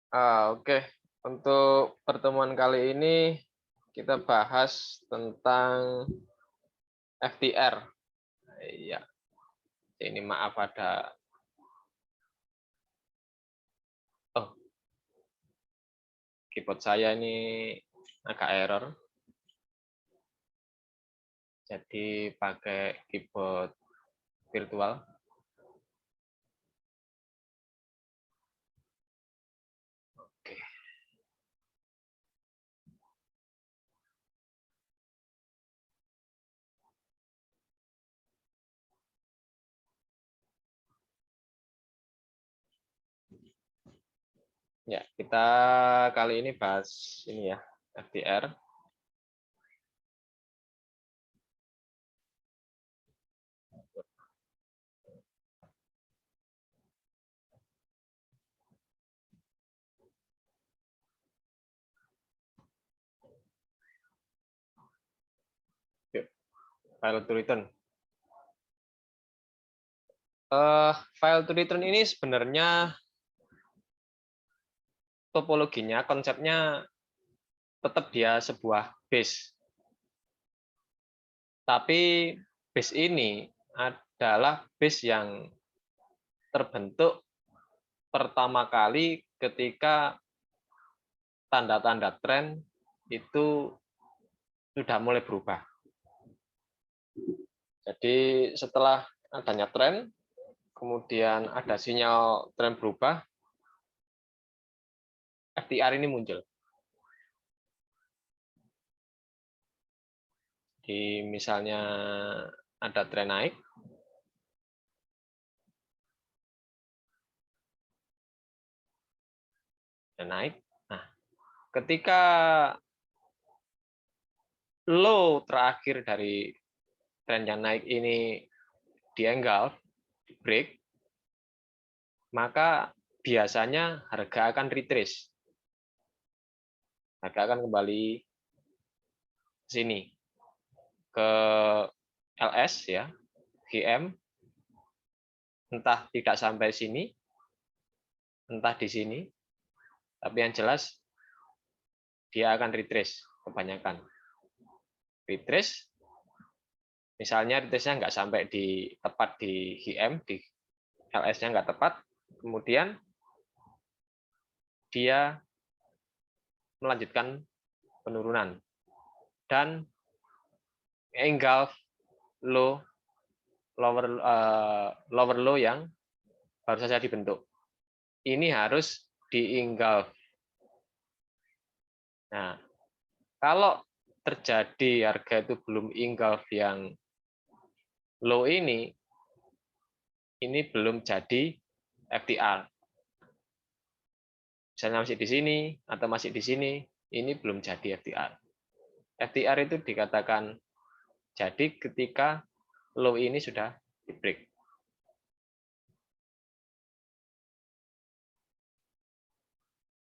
Oke. Untuk pertemuan kali ini kita bahas tentang FTR. Iya, ini maaf ada keyboard saya ini agak error. Jadi pakai keyboard virtual. Oke. Ya, kita kali ini bahas ini ya, FTR. Yuk, file to return. File to return ini sebenarnya topologinya, konsepnya tetap dia sebuah base. Tapi base ini adalah base yang terbentuk pertama kali ketika tanda-tanda tren itu sudah mulai berubah. Jadi setelah adanya tren, kemudian ada sinyal tren berubah, FTR ini muncul. Di misalnya ada tren naik, Nah, ketika low terakhir dari tren yang naik ini dienggal, di break, maka biasanya harga akan retrace. Harga akan kembali ke sini, ke LS ya, GM, entah tidak sampai sini, entah di sini, tapi yang jelas dia akan retrace kebanyakan. Retrace, misalnya retrace-nya nggak sampai di tepat di GM, di LS-nya nggak tepat, kemudian dia melanjutkan penurunan dan engulf low lower low yang baru saja dibentuk. Ini harus diengulf. Nah, kalau terjadi harga itu belum engulf yang low ini belum jadi FTR. Misalnya masih di sini atau masih di sini, ini belum jadi FTR. FTR itu dikatakan jadi ketika low ini sudah di break.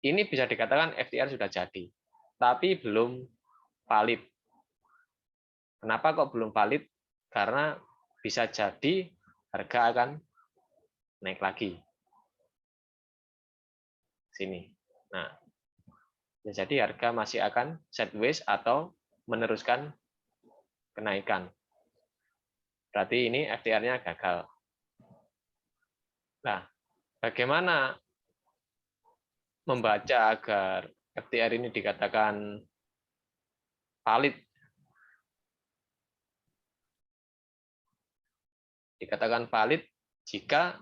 Ini bisa dikatakan FTR sudah jadi, tapi belum valid. Kenapa kok belum valid? Karena bisa jadi harga akan naik lagi. Sini. Nah, jadi harga masih akan sideways atau meneruskan kenaikan. Berarti ini FTR-nya gagal. Nah, bagaimana membaca agar FTR ini dikatakan valid? Dikatakan valid jika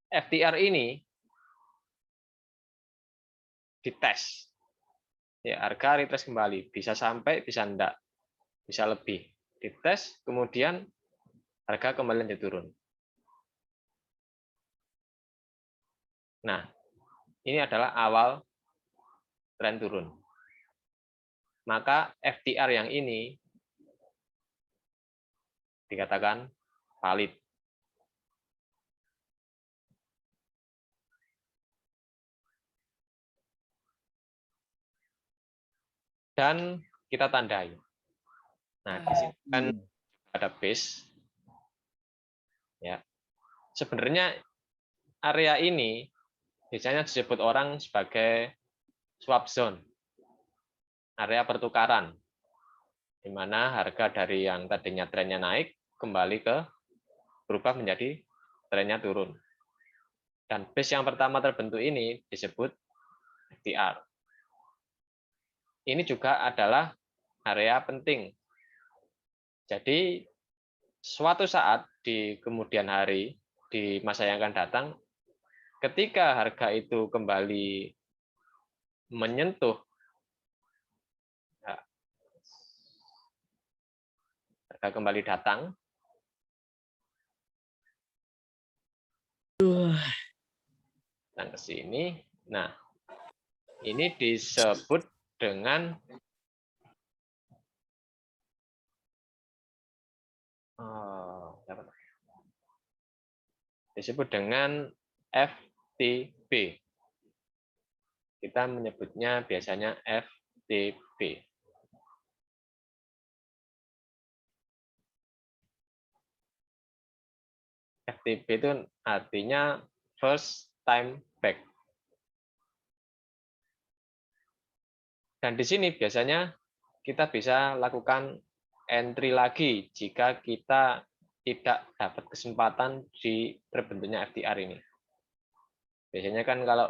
FTR ini dites. Ya, harga retrace kembali, bisa sampai, bisa enggak, bisa lebih. Dites, kemudian harga kembali lanjut turun. Nah, ini adalah awal tren turun. Maka FTR yang ini dikatakan valid. Dan kita tandai. Nah, di sini kan ada base. Ya. Sebenarnya area ini biasanya disebut orang sebagai swap zone, area pertukaran, di mana harga dari yang tadinya trennya naik kembali ke berubah menjadi trennya turun. Dan base yang pertama terbentuk ini disebut FTR. Ini juga adalah area penting. Jadi suatu saat di kemudian hari, di masa yang akan datang, ketika harga itu kembali menyentuh, harga kembali datang, dan ke sini, nah ini disebut dengan FTB. Kita menyebutnya biasanya FTB. FTB itu artinya first time back. Dan di sini biasanya kita bisa lakukan entry lagi jika kita tidak dapat kesempatan di terbentuknya FTR ini. Biasanya kan kalau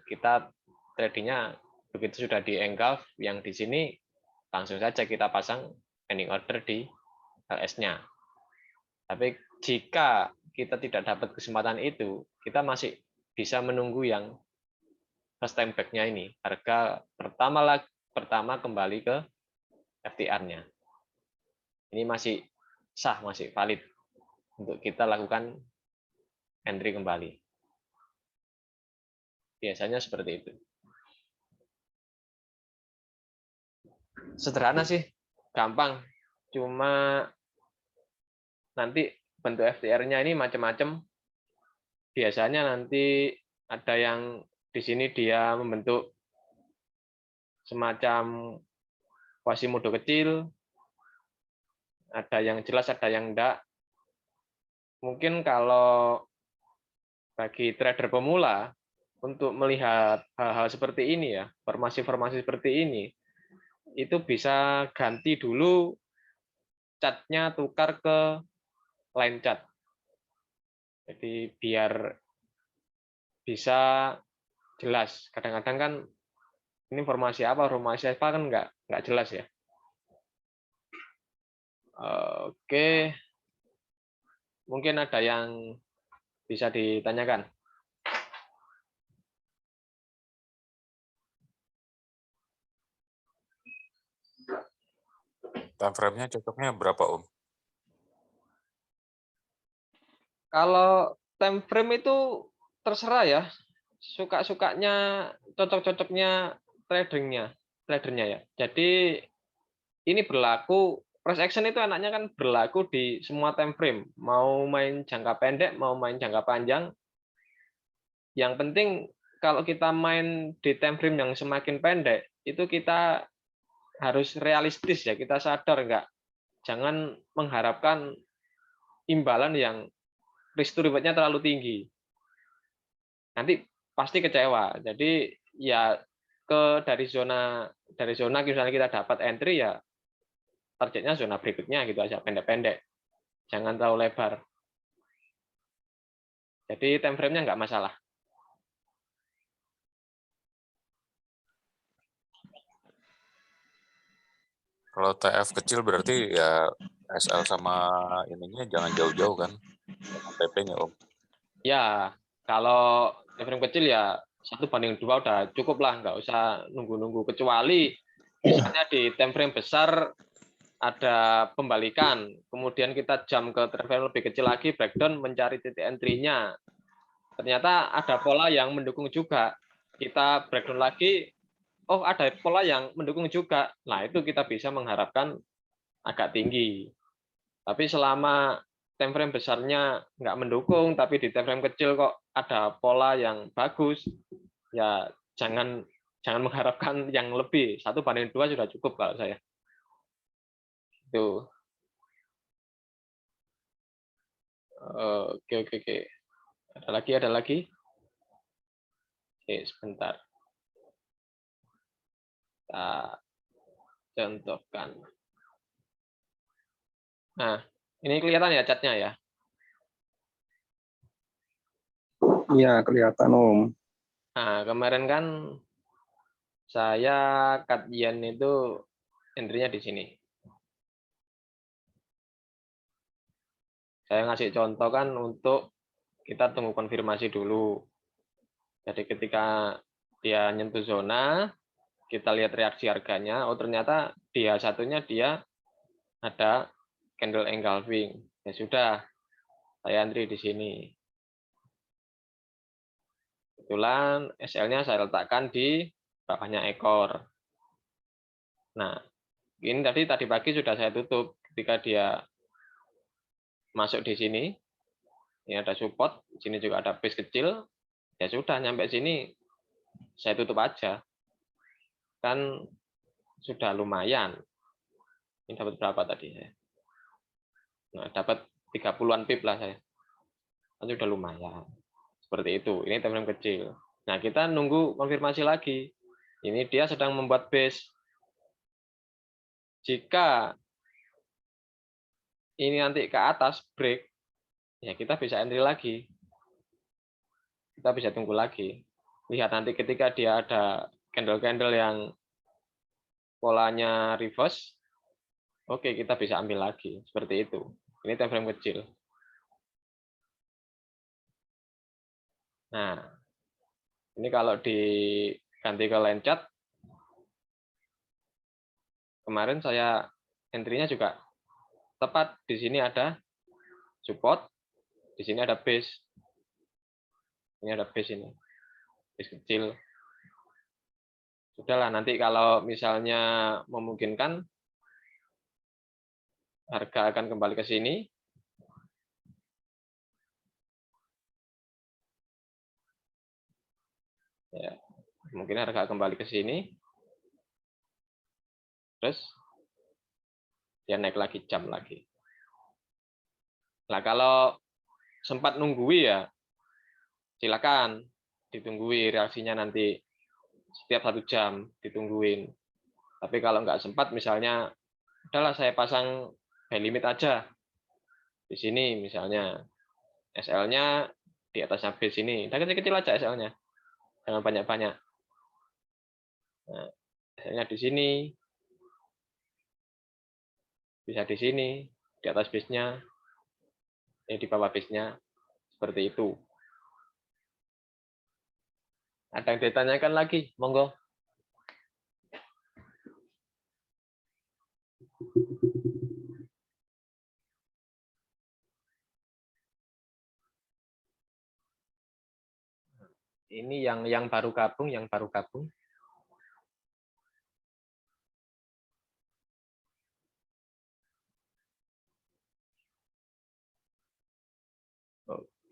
kita tradingnya begitu sudah di engulf, yang di sini langsung saja kita pasang pending order di LS-nya. Tapi jika kita tidak dapat kesempatan itu, kita masih bisa menunggu yang first time back-nya ini. Harga pertama kembali ke FTR-nya. Ini masih sah, masih valid untuk kita lakukan entry kembali. Biasanya seperti itu. Sederhana sih, gampang. Cuma nanti bentuk FTR-nya ini macam-macam. Biasanya nanti ada yang di sini dia membentuk semacam Quasimodo kecil, ada yang jelas, ada yang enggak. Mungkin kalau bagi trader pemula, untuk melihat hal-hal seperti ini ya, formasi-formasi seperti ini, itu bisa ganti dulu catnya, tukar ke line chart. Jadi biar bisa jelas. Kadang-kadang kan ini formasi apa kan nggak jelas ya. Oke, mungkin ada yang bisa ditanyakan. Time frame-nya cocoknya berapa, Om? Kalau time frame itu terserah ya, suka-sukanya, cocok-cocoknya tradernya ya. Jadi ini berlaku, price action itu anaknya kan berlaku di semua time frame. Mau main jangka pendek, mau main jangka panjang. Yang penting kalau kita main di time frame yang semakin pendek, itu kita harus realistis ya, kita sadar nggak. Jangan mengharapkan imbalan yang risk to reward-nya terlalu tinggi. Nanti pasti kecewa. Jadi ya dari zona misalnya kita dapat entry ya targetnya zona berikutnya gitu aja, pendek-pendek. Jangan terlalu lebar. Jadi time frame-nya nggak masalah. Kalau TF kecil berarti ya SL sama ininya jangan jauh-jauh kan? PP-nya, Om. Ya, kalau time frame kecil ya 1:2 udah cukup lah, nggak usah nunggu-nunggu. Kecuali misalnya di time frame besar ada pembalikan, kemudian kita jump ke time frame lebih kecil lagi, breakdown mencari titik entry-nya. Ternyata ada pola yang mendukung juga. Kita breakdown lagi, oh ada pola yang mendukung juga. Nah, itu kita bisa mengharapkan agak tinggi. Tapi selama time frame besarnya nggak mendukung, tapi di time frame kecil kok ada pola yang bagus, ya jangan mengharapkan yang lebih. 1:2 sudah cukup kalau saya. Itu. Oke. Ada lagi? Sebentar. Kita contohkan. Nah, ini kelihatan ya catnya ya? Iya, kelihatan Om. Nah, kemarin kan saya kajian itu entry-nya di sini. Saya ngasih contoh kan untuk kita tunggu konfirmasi dulu. Jadi ketika dia nyentuh zona, kita lihat reaksi harganya, oh ternyata dia satunya dia ada candle engulfing. Ya sudah, saya antri di sini. Kebetulan SL-nya saya letakkan di bawahnya ekor. Nah, ini tadi pagi sudah saya tutup ketika dia masuk di sini. Ini ada support, di sini juga ada base kecil. Ya sudah, nyampe sini saya tutup aja. Kan sudah lumayan. Ini dapat berapa tadi saya? Nah, dapat 30-an pip lah saya. Kan sudah lumayan. Seperti itu. Ini time frame kecil. Nah, kita nunggu konfirmasi lagi. Ini dia sedang membuat base. Jika ini nanti ke atas break, ya kita bisa entry lagi. Kita bisa tunggu lagi. Lihat nanti ketika dia ada candle-candle yang polanya reverse, oke, kita bisa ambil lagi. Seperti itu. Ini time frame kecil. Nah, ini kalau diganti ke line chart, kemarin saya entry-nya juga tepat. Di sini ada support, di sini ada base. Ini ada base ini. Base kecil. Sudahlah, nanti kalau misalnya memungkinkan, harga akan kembali ke sini. Ya, mungkin harga kembali ke sini. Terus dia naik lagi, jam lagi. Nah, kalau sempat nunggui ya, silakan ditungguin reaksinya nanti setiap 1 jam ditungguin. Tapi kalau nggak sempat, misalnya, udahlah saya pasang buy limit aja di sini, misalnya SL-nya di atasnya base ini, dan kecil-kecil aja SL-nya, jangan banyak-banyak. Nah, SL-nya di sini, bisa di sini, di atas base-nya, di bawah base-nya, seperti itu. Ada yang ditanyakan lagi, monggo. Ini yang baru gabung,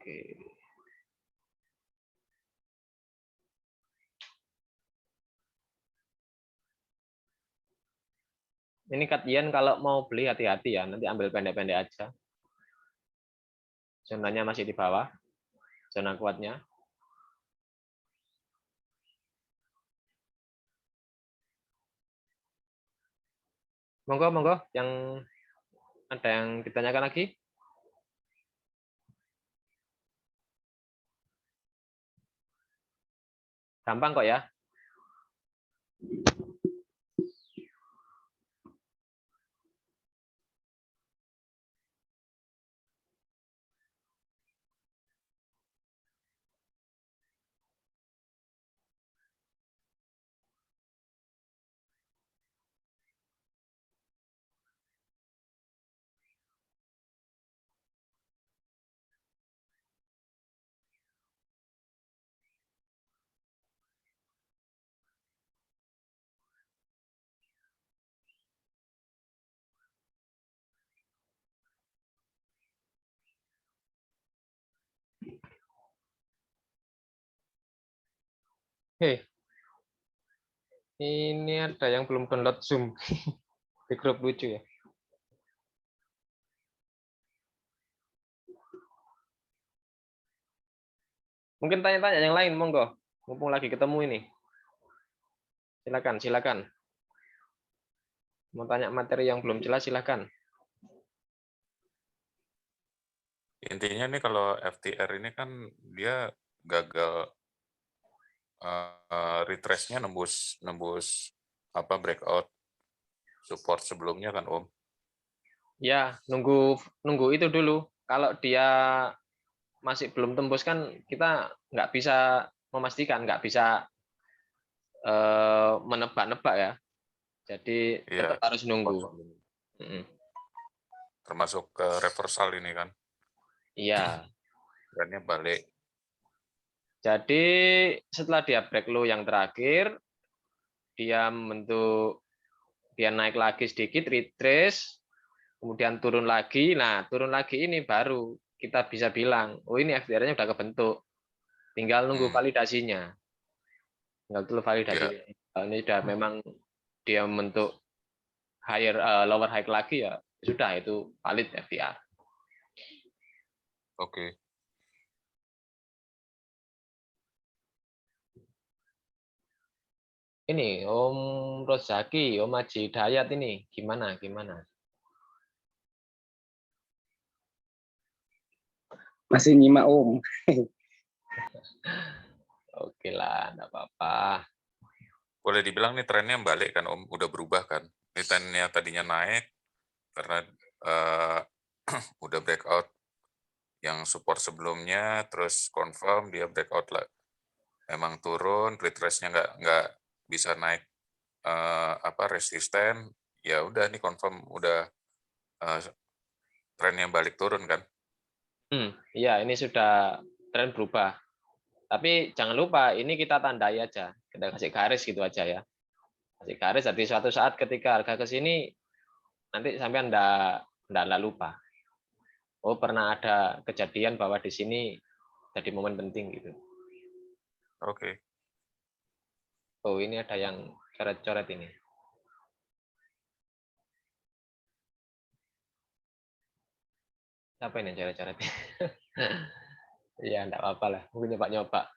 Oke. Ini Katian kalau mau beli hati-hati ya, nanti ambil pendek-pendek aja. Zonanya masih di bawah, zona kuatnya. Monggo, monggo, yang ada yang ditanyakan lagi? Gampang kok ya. Hei, ini ada yang belum download Zoom di grup lucu ya. Mungkin tanya-tanya yang lain, monggo. Mumpung lagi ketemu ini. Silakan. Mau tanya materi yang belum jelas silakan. Intinya nih kalau FTR ini kan dia gagal retrace-nya nembus apa breakout support sebelumnya kan Om. Ya, nunggu itu dulu. Kalau dia masih belum tembus kan kita nggak bisa memastikan, nggak bisa menebak-nebak ya. Jadi Iya, tetap harus support nunggu. sebelumnya. Mm-mm. Termasuk ke reversal ini kan. Iya. Trennya balik. Jadi setelah dia break low yang terakhir, dia naik lagi sedikit, retrace, kemudian turun lagi. Nah, turun lagi ini baru kita bisa bilang, oh ini FTR-nya udah kebentuk. Tinggal nunggu validasinya. Tinggal dulu validasi. Ya, Ini sudah memang dia membentuk lower high lagi ya sudah itu valid FTR. oke. Ini Om Rozaki, Om Haji Dayat ini gimana? Masih nyimak Om. Oke lah, enggak apa-apa. Boleh dibilang nih trennya balik kan Om, udah berubah kan. Ini trennya tadinya naik karena eh, udah breakout yang support sebelumnya, terus confirm dia breakout lah. Emang turun, retrace-nya nggak bisa naik apa resisten, ya udah nih confirm udah eh, trennya balik turun kan. Iya, ini sudah tren berubah. Tapi jangan lupa, ini kita tandai aja. Kita kasih garis gitu aja ya. Kasih garis, jadi suatu saat ketika harga ke sini, nanti sampai enggak lupa. Oh, pernah ada kejadian bahwa di sini jadi momen penting gitu. Oke. Oh, ini ada yang coret-coret ini. Siapa ini yang coret-coret? Iya, enggak apa-apa lah. Mungkin nyoba-nyoba.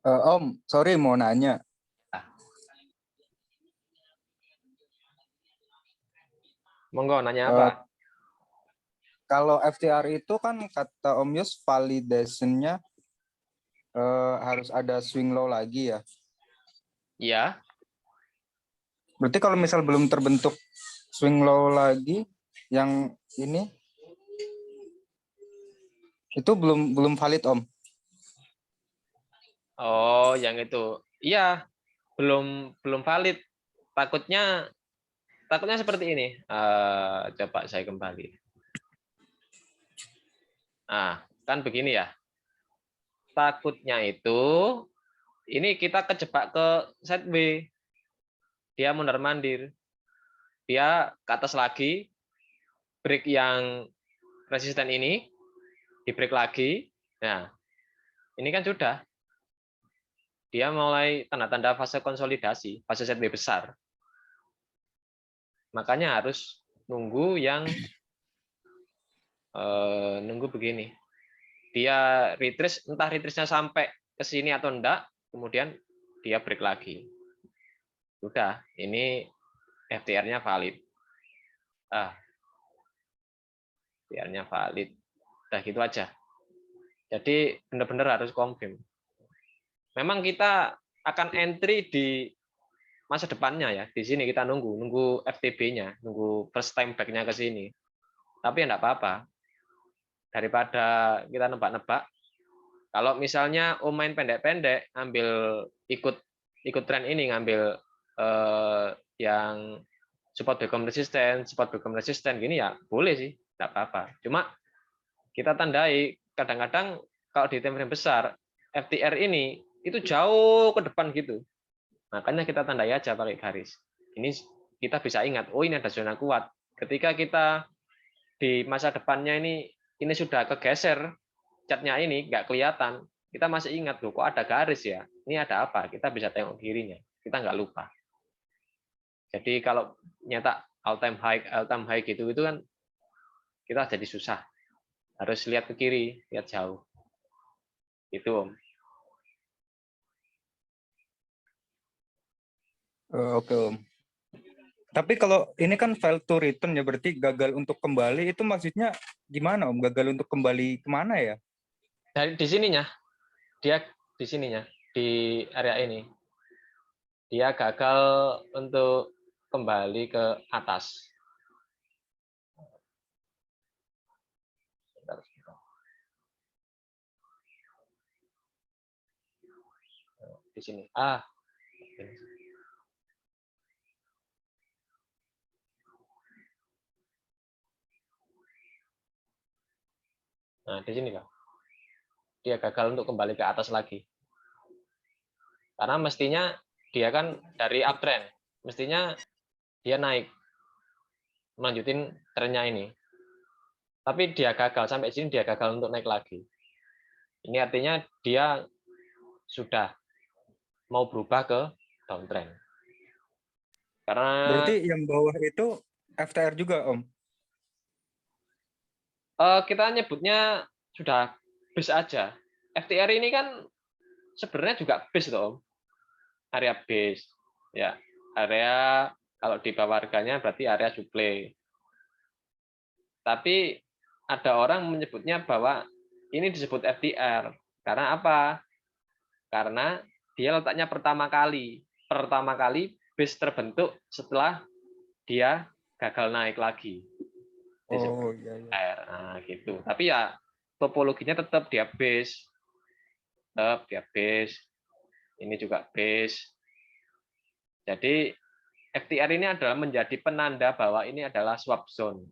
Om, sorry mau nanya. Monggo, nanya apa? Kalau FTR itu kan kata Om Yus validation-nya harus ada swing low lagi ya. Iya. Berarti kalau misal belum terbentuk swing low lagi yang ini itu belum valid Om. Oh, yang itu. Iya, belum valid. Takutnya seperti ini. Coba saya kembali. Nah, kan begini ya. Takutnya itu ini kita kejebak ke set B. Dia mondar-mandir. Dia ke atas lagi, break yang resisten ini, di break lagi. Nah, ini kan sudah. Dia mulai tanda-tanda fase konsolidasi, fase set B besar. Makanya harus nunggu nunggu begini. Dia retrace, entah retrace-nya sampai ke sini atau enggak, kemudian dia break lagi. Sudah, ini FTR-nya valid. FTR-nya valid. Udah gitu aja. Jadi benar-benar harus confirm. Memang kita akan entry di masa depannya ya. Di sini kita nunggu FTB-nya, nunggu first time back-nya ke sini. Tapi enggak apa-apa. Daripada kita nebak-nebak, kalau misalnya main pendek-pendek, ambil ikut tren ini, ngambil yang support backup resisten gini ya boleh sih, enggak apa-apa. Cuma kita tandai kadang-kadang kalau di time frame besar FTR ini itu jauh ke depan gitu. Makanya kita tandai aja pakai garis. Ini kita bisa ingat, oh ini ada zona kuat. Ketika kita di masa depannya ini sudah kegeser, catnya ini nggak kelihatan, kita masih ingat loh kok ada garis ya, ini ada apa, kita bisa tengok kirinya, kita nggak lupa. Jadi kalau nyetak all time high gitu itu kan kita jadi susah, harus lihat ke kiri, lihat jauh. Itu Om. Oke Om. Tapi kalau ini kan fail to return ya, berarti gagal untuk kembali, itu maksudnya gimana Om? Gagal untuk kembali kemana ya? Dari di sininya, dia di sininya, di area ini. Dia gagal untuk kembali ke atas. Sebentar, sebentar. Di sini. Nah, di sini Pak. Dia gagal untuk kembali ke atas lagi. Karena mestinya dia kan dari uptrend. Mestinya dia naik. Melanjutin trennya ini. Tapi dia gagal. Sampai sini dia gagal untuk naik lagi. Ini artinya dia sudah mau berubah ke downtrend. Karena Berarti yang bawah itu FTR juga Om? kita nyebutnya sudah base aja. FTR ini kan sebenarnya juga base loh, Om. Area base. Ya, area kalau di bawah harganya berarti area supply. Tapi ada orang menyebutnya bahwa ini disebut FTR. Karena apa? Karena dia letaknya pertama kali. Pertama kali base terbentuk setelah dia gagal naik lagi. Oh iya. R. Nah, gitu. Tapi ya topologinya tetap dia base. Tetap dia base. Ini juga base. Jadi FTR ini adalah menjadi penanda bahwa ini adalah swap zone.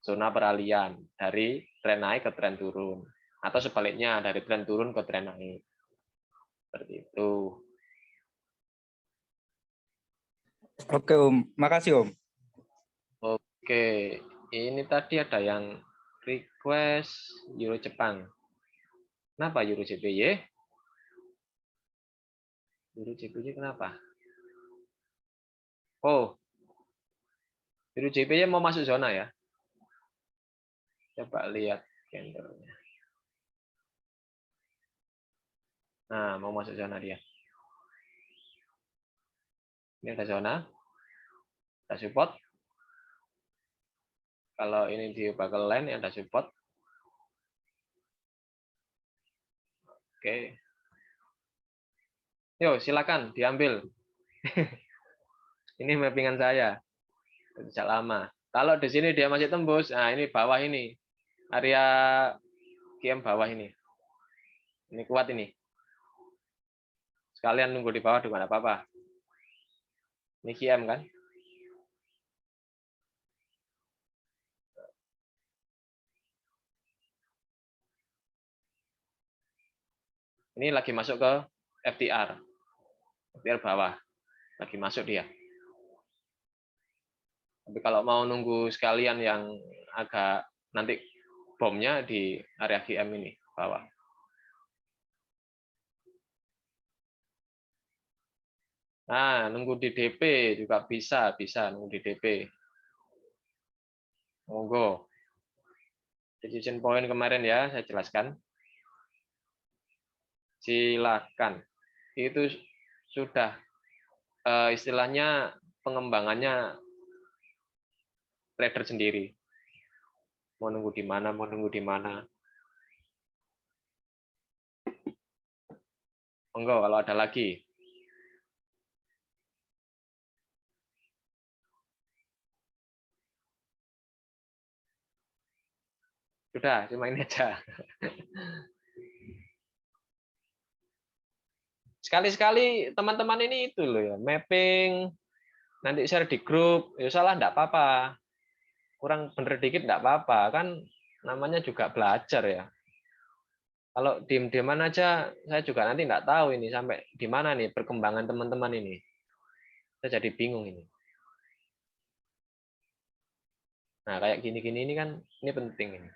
Zona peralihan dari tren naik ke tren turun. Atau sebaliknya dari tren turun ke tren naik. Seperti itu. Oke Om, makasih Om. Oke, ini tadi ada yang request Euro Jepang. Kenapa Euro JPY? Euro JPY kenapa? Oh, Euro JPY mau masuk zona ya? Coba lihat candlenya. Nah, mau masuk zona dia. Ini ada zona, ada support. Kalau ini diubah ke line, ada support. Oke. Yo, silakan diambil. Ini mappingan saya. Sejak lama. Kalau di sini dia masih tembus, nah ini bawah ini. Area QM bawah ini. Ini kuat ini. Sekalian nunggu di bawah juga nggak apa-apa. Ini QM kan. Ini lagi masuk ke FTR. FTR bawah. Lagi masuk dia. Tapi kalau mau nunggu sekalian yang agak nanti bomnya di area GM ini bawah. Nah, nunggu di DP juga bisa nunggu di DP. Monggo. Decision point kemarin ya saya jelaskan. Silakan. Itu sudah istilahnya pengembangannya trader sendiri. Mau nunggu di mana, mau nunggu di mana. Monggo kalau ada lagi. Sudah, cuma ini aja. Sekali-sekali teman-teman ini itu loh ya, mapping, nanti share di grup, ya salah enggak apa-apa. Kurang bener dikit enggak apa-apa, kan namanya juga belajar ya. Kalau diem-dieman aja, saya juga nanti enggak tahu ini sampai di mana nih perkembangan teman-teman ini. Saya jadi bingung ini. Nah, kayak gini-gini ini kan, ini penting ini.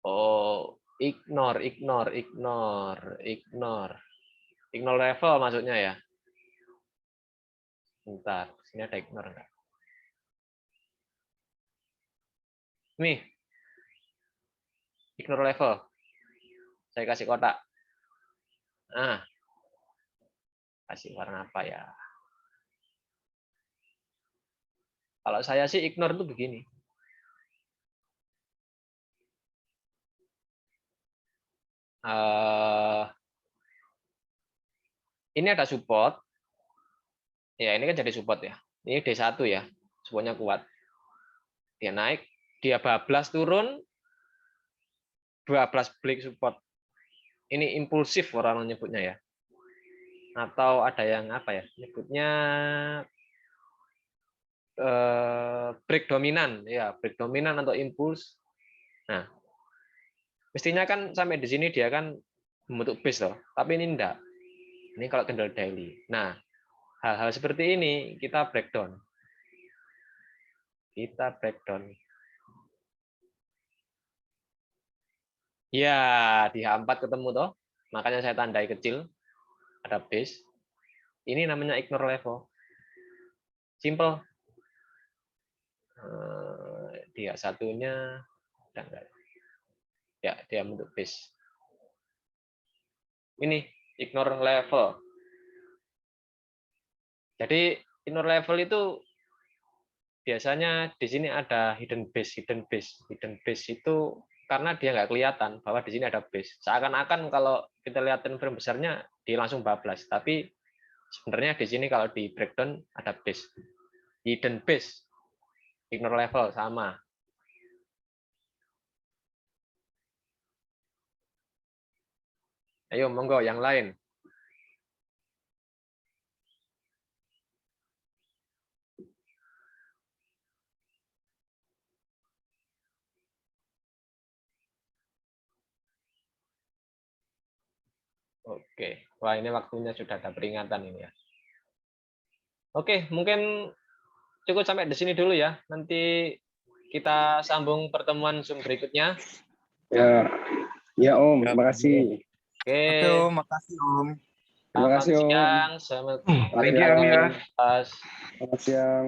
Oh, ignore level maksudnya ya. Bentar, sini ada ignore enggak? Nih, ignore level. Saya kasih kotak. Nah, kasih warna apa ya? Kalau saya sih ignore itu begini. Ini ada support. Ya, ini kan jadi support ya. Ini D1 ya. Supportnya kuat. Dia naik, dia bablas turun, 12 break support. Ini impulsif orang menyebutnya ya. Atau ada yang apa ya? Nyebutnya break dominan ya, break dominan atau impuls. Nah, mestinya kan sampai di sini dia kan membentuk base loh, tapi ini enggak. Ini kalau candle daily. Nah, hal-hal seperti ini kita breakdown. Kita breakdown. Ya, di H4 ketemu toh. Makanya saya tandai kecil. Ada base. Ini namanya ignore level. Simple. Dia satunya udah enggak. Ya, dia bentuk base. Ini ignore level. Jadi ignore level itu biasanya di sini ada hidden base. Hidden base itu karena dia nggak kelihatan bahwa di sini ada base. Seakan-akan kalau kita lihat frame besarnya dia langsung bablas, tapi sebenarnya di sini kalau di breakdown ada base. Hidden base, ignore level sama. Ayo monggo yang lain. Oke, wah ini waktunya sudah ada peringatan ini ya. Oke, mungkin cukup sampai di sini dulu ya. Nanti kita sambung pertemuan Zoom berikutnya. Ya, ya Om, terima kasih. Oke. Oke Om, makasih Om. Terima kasih Om. Siang, selamat Thank you, Om, ya. Mas. Selamat siang.